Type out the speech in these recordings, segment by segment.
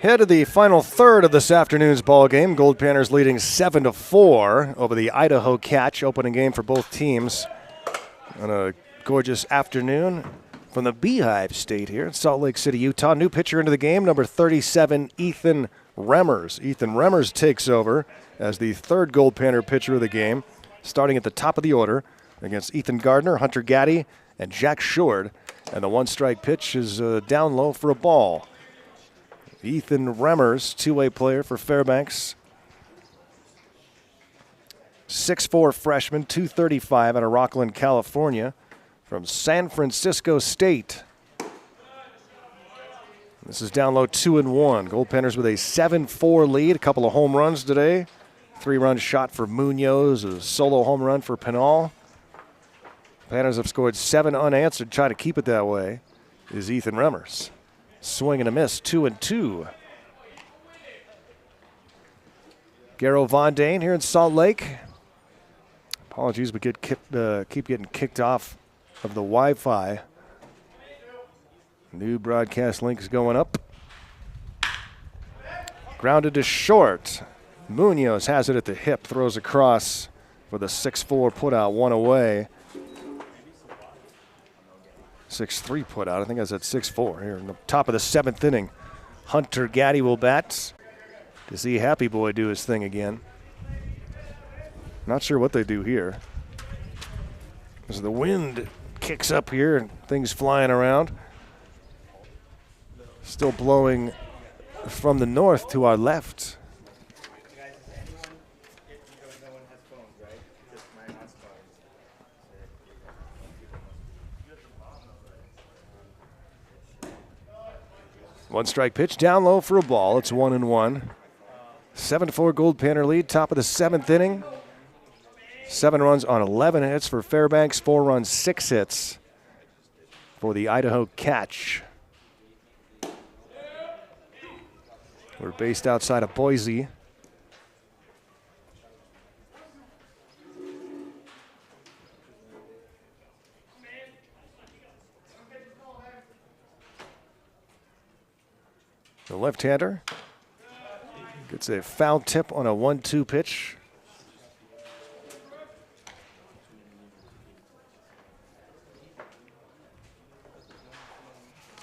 Head to the final third of this afternoon's ball game. Goldpanners leading 7-4 over the Idaho Catch. Opening game for both teams on a gorgeous afternoon from the Beehive State here in Salt Lake City, Utah. New pitcher into the game, number 37, Ethan Remmers. Ethan Remmers takes over as the third Goldpanner pitcher of the game, starting at the top of the order against Ethan Gardner, Hunter Gaddy, and Jack Short. And the one-strike pitch is down low for a ball. Ethan Remmers, two-way player for Fairbanks. 6'4 freshman, 235 out of Rockland, California, from San Francisco State. This is down low 2-1. Goldpanners with a 7-4 lead. A couple of home runs today. 3-run shot for Munoz, a solo home run for Pinal. Panners have scored 7 unanswered. Try to keep it that way is Ethan Remmers. Swing and a miss, 2-2. Garrow Von Dane here in Salt Lake. Apologies, we keep getting kicked off of the Wi-Fi. New broadcast link is going up. Grounded to short. Munoz has it at the hip, throws across for the 6-4 put-out, one away. 6-3 put out. I think that's at 6-4 here in the top of the 7th inning. Hunter Gaddy will bat to see Happy Boy do his thing again. Not sure what they do here. As the wind kicks up here and things flying around. Still blowing from the north to our left. One-strike pitch down low for a ball. It's 1-1. 7-4 Goldpanner lead, top of the 7th inning. 7 runs on 11 hits for Fairbanks, 4 runs, 6 hits for the Idaho Catch. We're based outside of Boise. The left-hander gets a foul tip on a 1-2 pitch.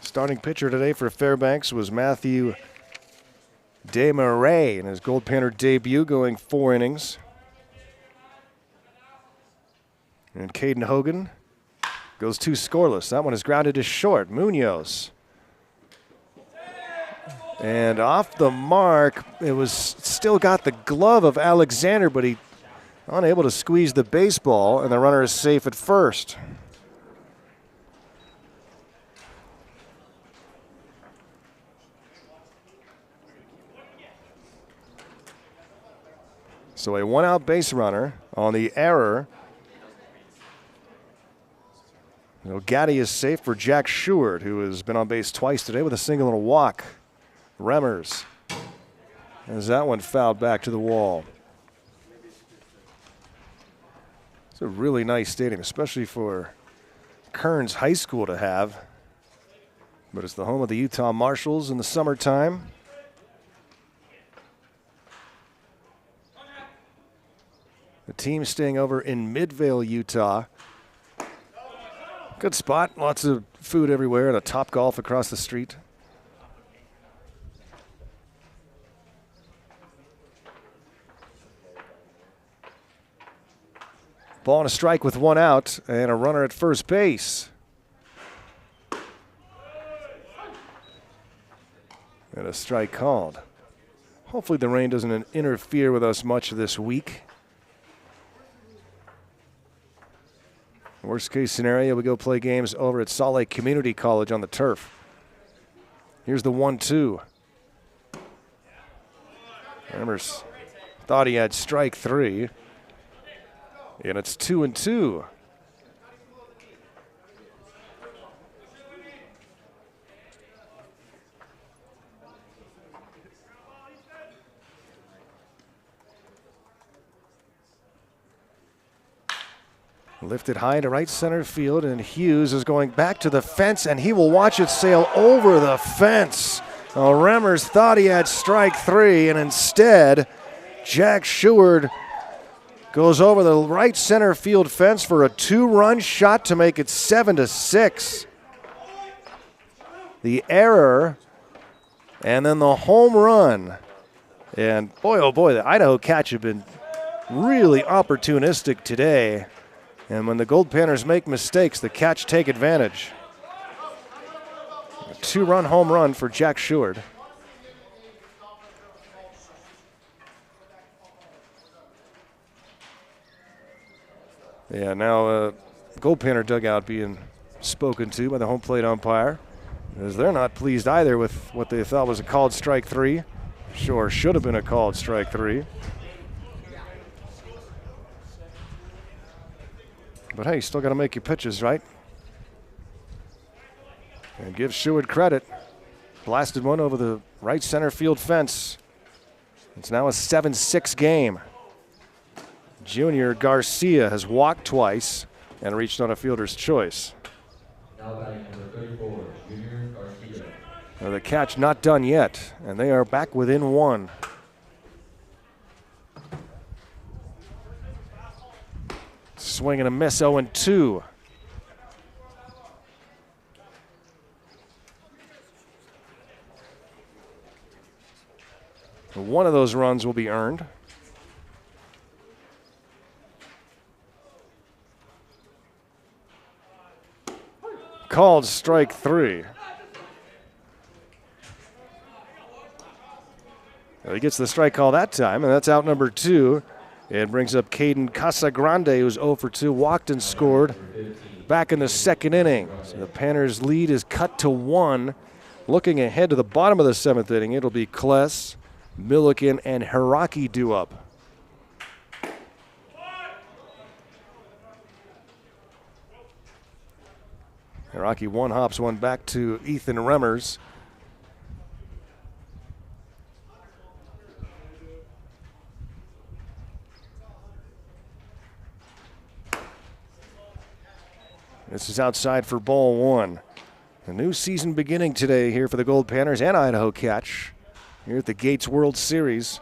Starting pitcher today for Fairbanks was Matthew Desmarais in his Goldpanner debut, going 4 innings. And Caden Hogan goes 2 scoreless. That one is grounded to short. Munoz. And off the mark, it was still got the glove of Alexander, but he unable to squeeze the baseball, and the runner is safe at first. So a 1-out base runner on the error. Gaddy is safe for Jack Short, who has been on base twice today with a single and a walk. Remmers, as that one fouled back to the wall. It's a really nice stadium, especially for Kearns High School to have. But it's the home of the Utah Marshals in the summertime. The team staying over in Midvale, Utah. Good spot, lots of food everywhere, and a Topgolf across the street. Ball and a strike with 1 out and a runner at first base. And a strike called. Hopefully the rain doesn't interfere with us much this week. Worst case scenario, we go play games over at Salt Lake Community College on the turf. Here's the 1-2. Remmers thought he had strike 3. And it's 2-2. Lifted high to right center field, and Hughes is going back to the fence, and he will watch it sail over the fence. Well, Remmers thought he had strike 3, and instead, Jack Sheward goes over the right center field fence for a 2-run shot to make it 7-6. The error, and then the home run. And boy, oh boy, the Idaho Catch have been really opportunistic today. And when the Goldpanners make mistakes, the Catch take advantage. A 2-run home run for Jack Sheward. Yeah, now Goldpanner dugout being spoken to by the home plate umpire, as they're not pleased either with what they thought was a called strike 3. Sure, should have been a called strike 3. But hey, you still got to make your pitches, right? And give Sheward credit. Blasted one over the right center field fence. It's now a 7-6 game. Junior Garcia has walked twice and reached on a fielder's choice. Now batting number 34, Junior Garcia. Now the Catch not done yet, and they are back within 1. Swing and a miss, 0-2. One of those runs will be earned. Called strike 3. Well, he gets the strike call that time, and that's out number 2. It brings up Caden Casagrande, who's 0 for 2, walked and scored back in the second inning. So the Panners' lead is cut to 1. Looking ahead to the bottom of the 7th inning, it'll be Kless, Milliken, and Hiraki due up. Hiraki one hops one back to Ethan Remmers. This is outside for ball 1. A new season beginning today here for the Goldpanners and Idaho Catch here at the Gates World Series.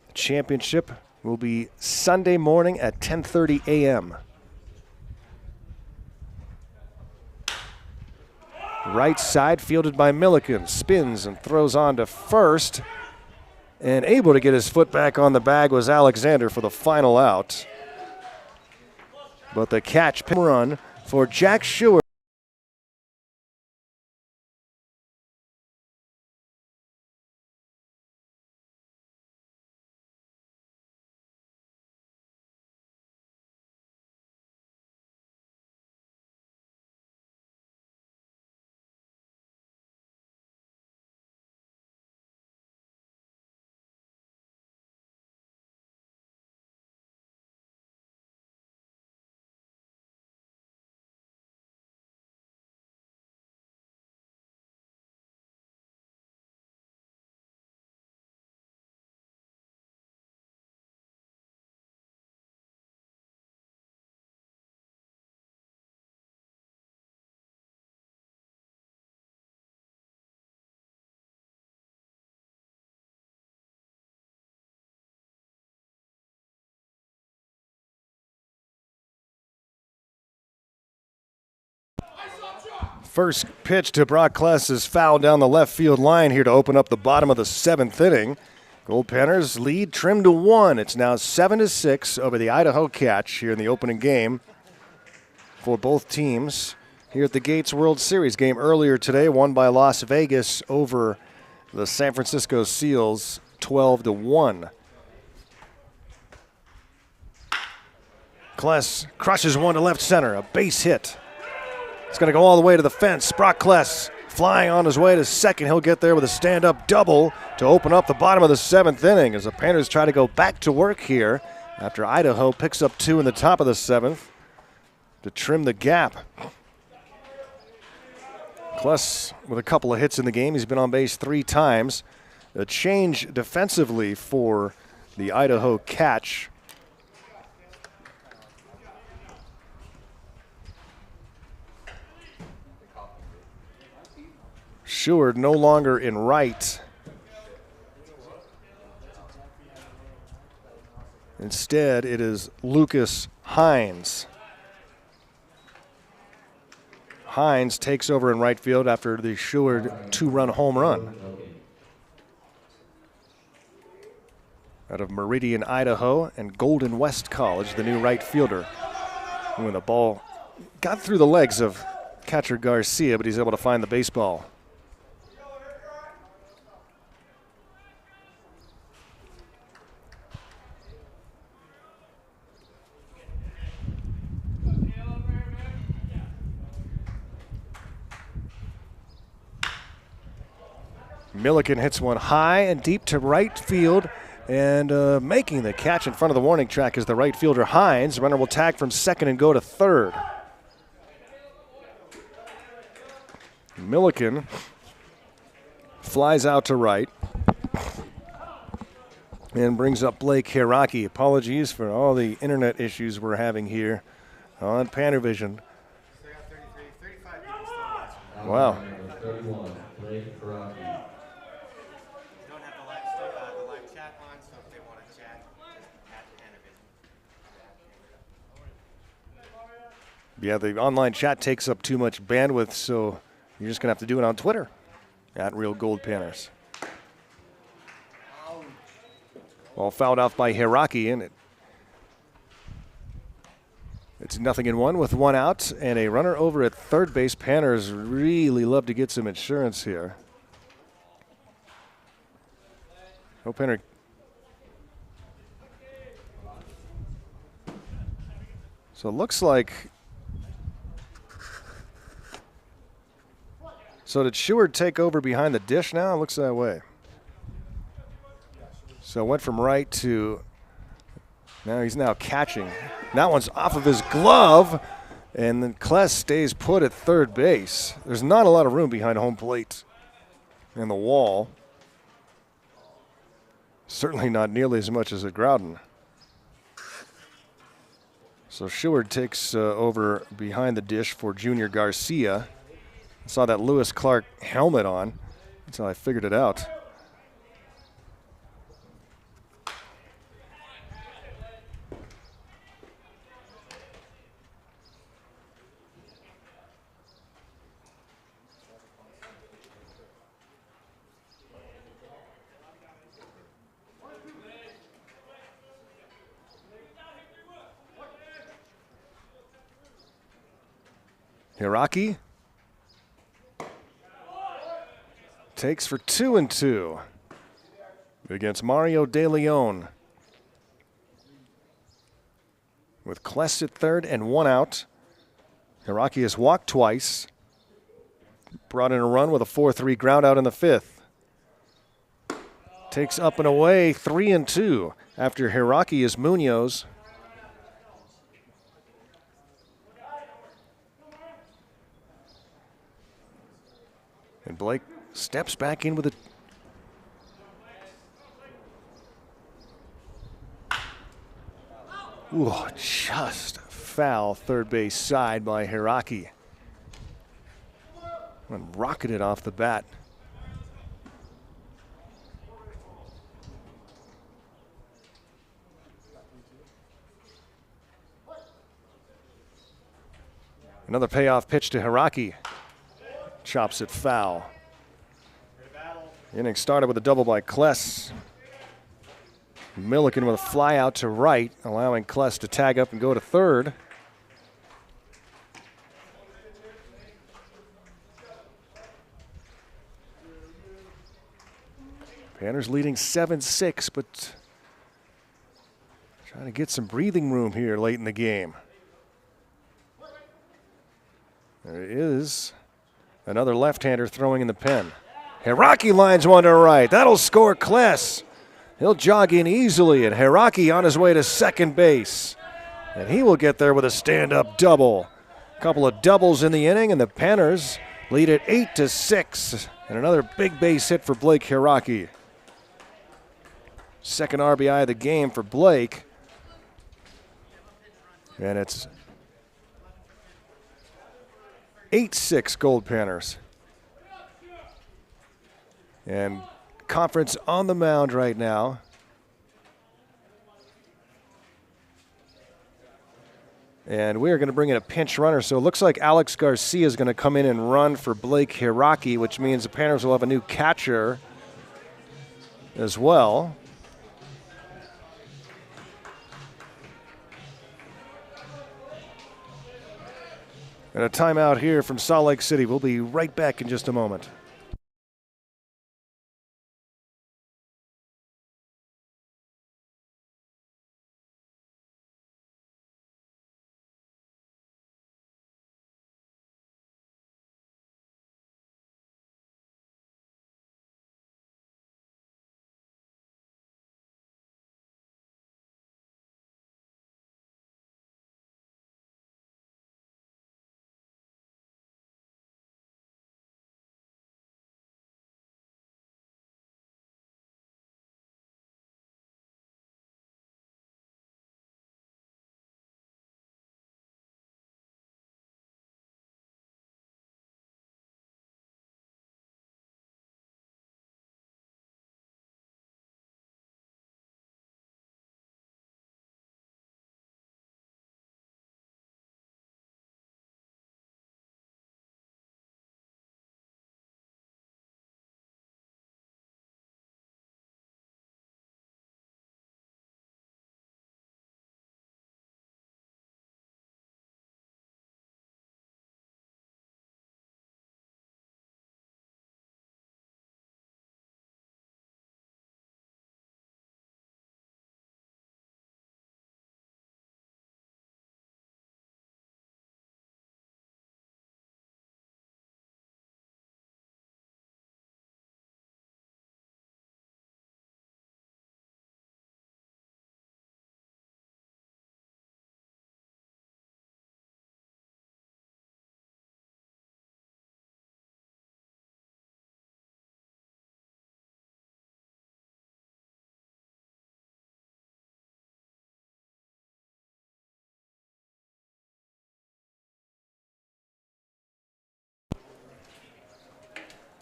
The championship will be Sunday morning at 10:30 a.m. Right side fielded by Milliken. Spins and throws on to first. And able to get his foot back on the bag was Alexander for the final out. But the Catch run for Jack Sheward. First pitch to Brock Kless is fouled down the left field line here to open up the bottom of the 7th inning. Goldpanners lead trimmed to 1. It's now 7-6 over the Idaho Catch here in the opening game for both teams here at the Gates World Series. Game earlier today won by Las Vegas over the San Francisco Seals 12-1. Kless crushes one to left center, a base hit. It's going to go all the way to the fence. Brock Kless flying on his way to second. He'll get there with a stand-up double to open up the bottom of the 7th inning as the Panners try to go back to work here after Idaho picks up 2 in the top of the 7th to trim the gap. Kless with a couple of hits in the game. He's been on base 3 times. A change defensively for the Idaho Catch. Seward no longer in right. Instead, it is Lucas Hines. Hines takes over in right field after the Seward 2-run home run. Out of Meridian, Idaho, and Golden West College, the new right fielder. When the ball got through the legs of catcher Garcia, but he's able to find the baseball. Milliken hits one high and deep to right field, and making the catch in front of the warning track is the right fielder Hines. Runner will tag from second and go to third. Milliken flies out to right and brings up Blake Hiraki. Apologies for all the internet issues we're having here on PannerVision. Wow. 31, Blake Hiraki. Yeah, the online chat takes up too much bandwidth, so you're just going to have to do it on Twitter, @RealGoldPanners. Ball fouled off by Hiraki, and it's 0-1 with one out and a runner over at third base. Panners really love to get some insurance here. Oh, Panner. So it looks like. So did Seward take over behind the dish now? It looks that way. So it went from right to, now he's now catching. That one's off of his glove, and then Kless stays put at third base. There's not a lot of room behind home plate and the wall. Certainly not nearly as much as at Groudon. So Seward takes over behind the dish for Junior Garcia. I saw that Lewis Clark helmet on. That's how I figured it out. Hiraki takes for 2-2 against Mario De Leon. With Kless at third and one out. Hiraki has walked twice. Brought in a run with a 4-3 ground out in the fifth. Takes up and away 3-2 after Hiraki is Munoz. And Blake steps back in with a. Ooh, just foul third base side by Hiraki. And rocketed off the bat. Another payoff pitch to Hiraki. Chops it foul. Inning started with a double by Kless. Milliken with a fly out to right, allowing Kless to tag up and go to third. Panners leading 7-6, but trying to get some breathing room here late in the game. There is another left-hander throwing in the pen. Hiraki lines one to right. That'll score Kless. He'll jog in easily, and Hiraki on his way to second base. And he will get there with a stand-up double. A couple of doubles in the inning, and the Panners lead at 8-6. And another big base hit for Blake Hiraki. Second RBI of the game for Blake. And it's 8-6 Goldpanners. And Conference on the mound right now. And we are going to bring in a pinch runner. So it looks like Alex Garcia is going to come in and run for Blake Hiraki, which means the Panners will have a new catcher as well. And a timeout here from Salt Lake City. We'll be right back in just a moment.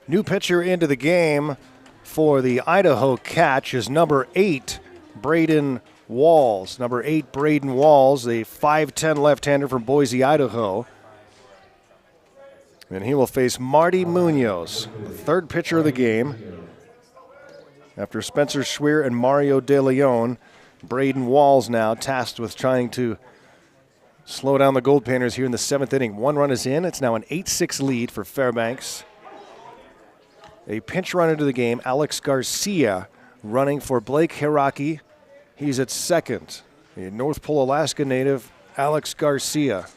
New pitcher into the game for the Idaho Catch is number 8, Braden Walls. Number 8, Braden Walls, a 5'10 left-hander from Boise, Idaho. And he will face Marty Munoz, the third pitcher of the game. After Spencer Schweer and Mario De Leon, Braden Walls now tasked with trying to slow down the Goldpanners here in the 7th inning. 1 run is in. It's now an 8-6 lead for Fairbanks. A pinch runner to the game, Alex Garcia, running for Blake Hiraki. He's at second. A North Pole, Alaska native, Alex Garcia,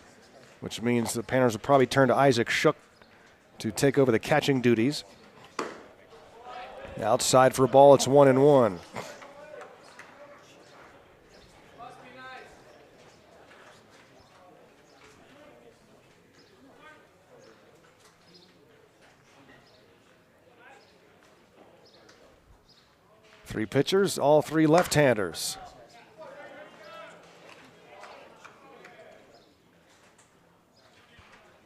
which means the Panners will probably turn to Isaac Shook to take over the catching duties. Outside for a ball, it's 1-1. Three pitchers, all 3 left-handers.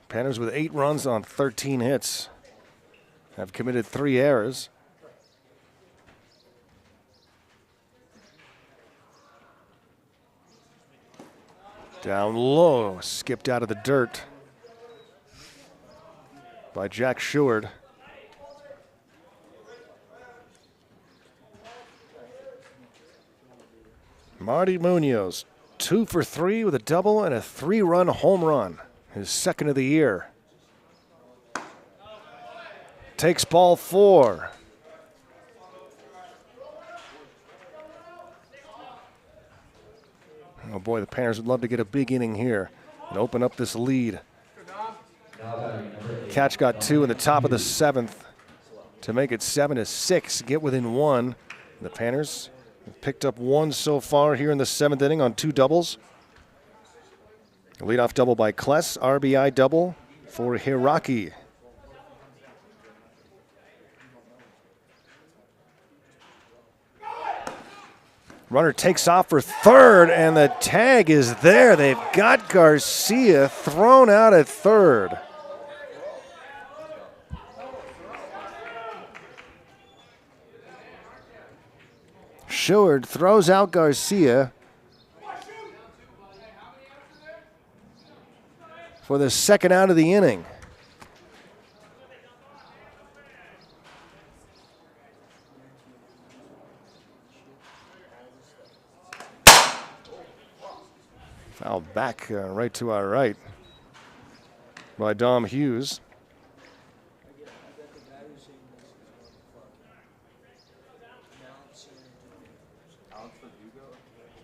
Panners with 8 runs on 13 hits have committed 3 errors. Down low, skipped out of the dirt by Jack Sheward. Marty Munoz, 2 for 3 with a double and a 3-run home run, his second of the year. Takes ball 4. Oh boy, the Panners would love to get a big inning here and open up this lead. Catch got 2 in the top of the 7th to make it 7-6, get within 1. The Panners have picked up 1 so far here in the 7th inning on 2 doubles. A leadoff double by Kless, RBI double for Hiraki. Runner takes off for third, and the tag is there. They've got Garcia thrown out at third. Sheward throws out Garcia for the second out of the inning. Foul back right to our right by Dom Hughes.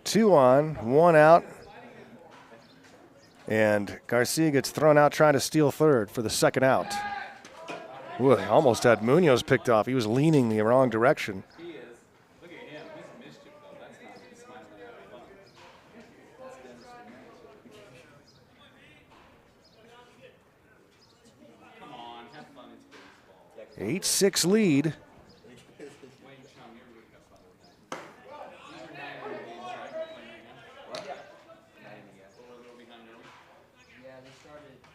Two on, one out. And Garcia gets thrown out trying to steal third for the second out. Ooh, almost had Munoz picked off. He was leaning the wrong direction. Come on, have fun. It's baseball. 8-6 lead.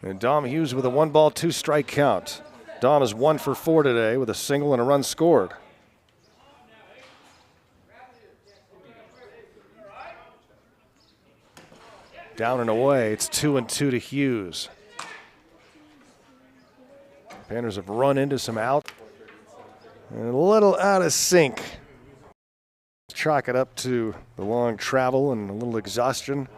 And Dom Hughes with a 1-ball, 2-strike count. Dom is 1 for 4 today with a single and a run scored. Down and away, it's 2-2 to Hughes. Panners have run into some out. And a little out of sync. Chalk it up to the long travel and a little exhaustion.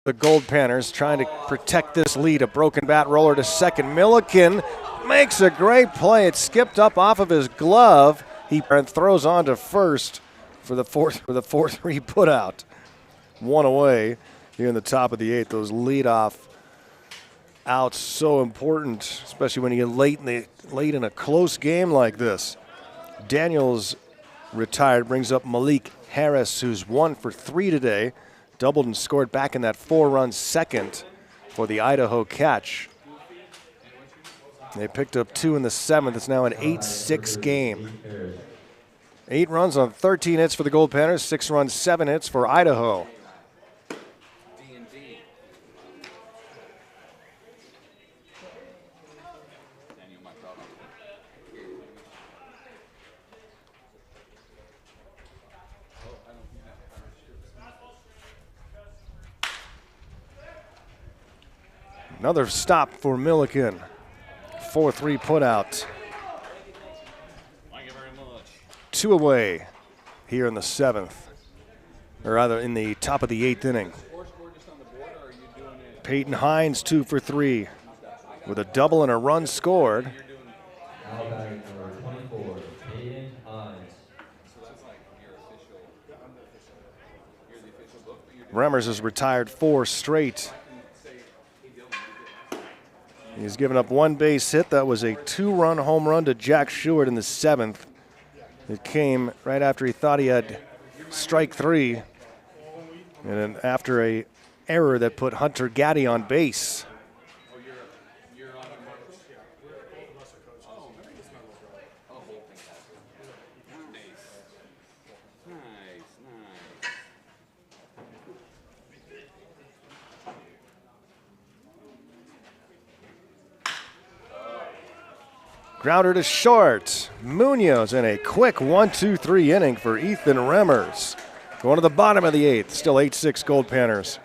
The Goldpanners trying to protect this lead. A broken bat roller to second. Milliken makes a great play. It skipped up off of his glove. He throws on to first for the 4-3 putout. One away here in the top of the 8th. Those leadoff outs so important, especially when you get late in a close game like this. Daniels retired, brings up Malik Harris, who's 1 for 3 today. Doubled and scored back in that 4-run second for the Idaho Catch. They picked up 2 in the 7th. It's now an 8-6 game. 8 runs on 13 hits for the Goldpanners, 6 runs, 7 hits for Idaho. Another stop for Milliken. 4-3 putout. Thank you very much. 2 away here in the 7th, or rather in the top of the 8th inning. Peyton Hines 2 for 3 with a double and a run scored. Now batting number 24, Peyton Hines. Remmers has retired 4 straight. He's given up 1 base hit. That was a 2-run home run to Jack Sheward in the 7th. It came right after he thought he had strike 3, and then after a error that put Hunter Gaddy on base. Grounder to short. Munoz in a quick 1-2-3 inning for Ethan Remmers. Going to the bottom of the 8th. Still 8-6 Goldpanners.